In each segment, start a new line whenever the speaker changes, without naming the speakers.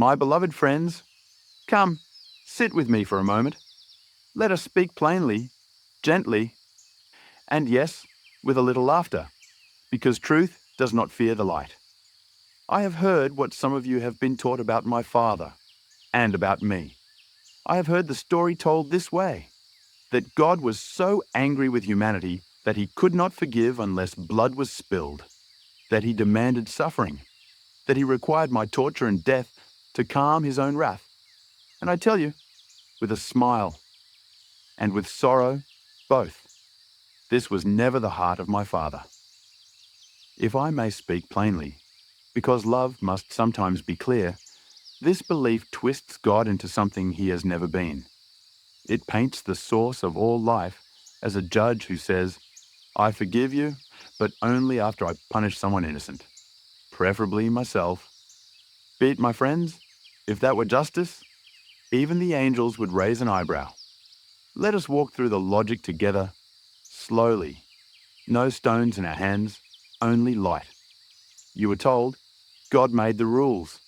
My beloved friends, come, sit with me for a moment. Let us speak plainly, gently, and yes, with a little laughter, because truth does not fear the light. I have heard what some of you have been taught about my father and about me. I have heard the story told this way, that God was so angry with humanity that he could not forgive unless blood was spilled, that he demanded suffering, that he required my torture and death to calm his own wrath. And I tell you, with a smile and with sorrow, both, this was never the heart of my Father. If I may speak plainly, because love must sometimes be clear, this belief twists God into something he has never been. It paints the source of all life as a judge who says, I forgive you, but only after I punish someone innocent, preferably myself. Be it, my friends, if that were justice, even the angels would raise an eyebrow. Let us walk through the logic together, slowly. No stones in our hands, only light. You were told, God made the rules.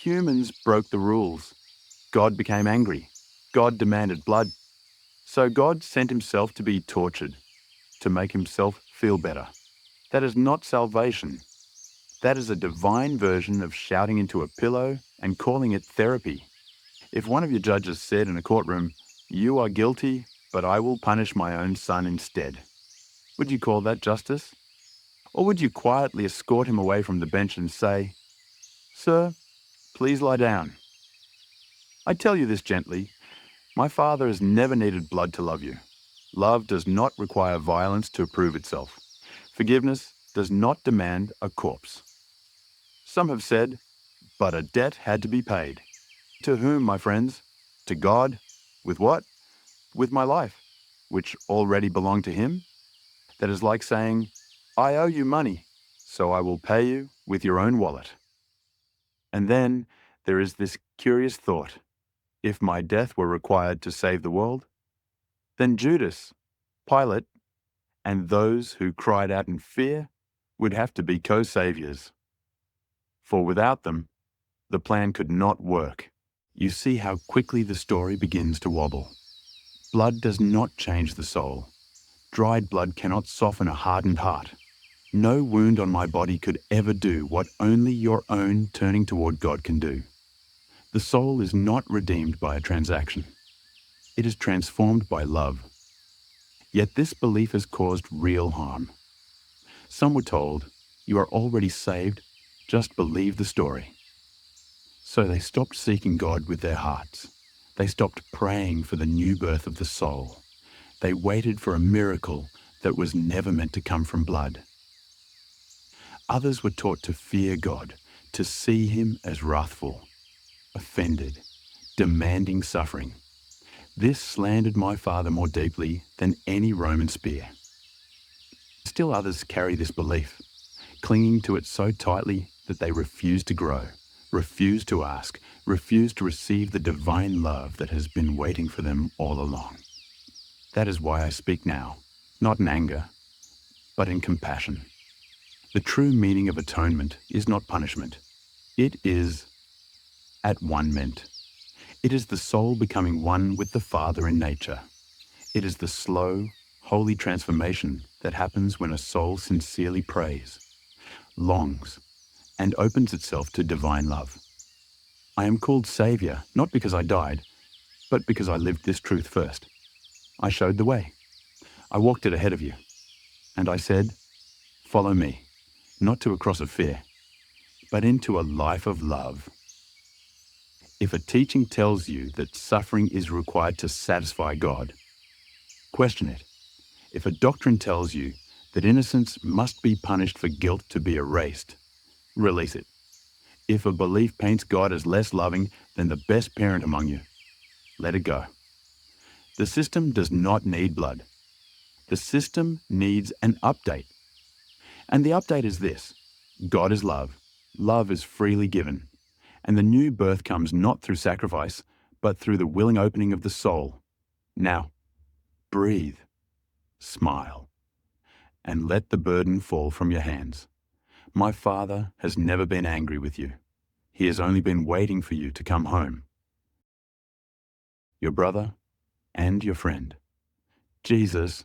Humans broke the rules. God became angry. God demanded blood. So God sent himself to be tortured, to make himself feel better. That is not salvation. That is a divine version of shouting into a pillow and calling it therapy. If one of your judges said in a courtroom, you are guilty, but I will punish my own son instead, would you call that justice? Or would you quietly escort him away from the bench and say, Sir, please lie down? I tell you this gently. My Father has never needed blood to love you. Love does not require violence to prove itself. Forgiveness does not demand a corpse. Some have said, but a debt had to be paid. To whom, my friends? To God. With what? With my life, which already belonged to him. That is like saying, I owe you money, so I will pay you with your own wallet. And then there is this curious thought. If my death were required to save the world, then Judas, Pilate, and those who cried out in fear would have to be co-saviors. For without them, the plan could not work. You see how quickly the story begins to wobble. Blood does not change the soul. Dried blood cannot soften a hardened heart. No wound on my body could ever do what only your own turning toward God can do. The soul is not redeemed by a transaction. It is transformed by love. Yet this belief has caused real harm. Some were told, you are already saved, just believe the story. So they stopped seeking God with their hearts. They stopped praying for the new birth of the soul. They waited for a miracle that was never meant to come from blood. Others were taught to fear God, to see him as wrathful, offended, demanding suffering. This slandered my Father more deeply than any Roman spear. Still others carry this belief, clinging to it so tightly that they refuse to grow, refuse to ask, refuse to receive the divine love that has been waiting for them all along. That is why I speak now, not in anger, but in compassion. The true meaning of atonement is not punishment. It is at-one-ment. It is the soul becoming one with the Father in nature. It is the slow, holy transformation that happens when a soul sincerely prays, longs, and opens itself to divine love. I am called Saviour, not because I died, but because I lived this truth first. I showed the way. I walked it ahead of you. And I said, follow me, not to a cross of fear, but into a life of love. If a teaching tells you that suffering is required to satisfy God, question it. If a doctrine tells you that innocence must be punished for guilt to be erased, release it. If a belief paints God as less loving than the best parent among you, let it go. The system does not need blood. The system needs an update. And the update is this: God is love. Love is freely given. And the new birth comes not through sacrifice, but through the willing opening of the soul. Now, breathe, smile, and let the burden fall from your hands. My Father has never been angry with you. He has only been waiting for you to come home. Your brother and your friend, Jesus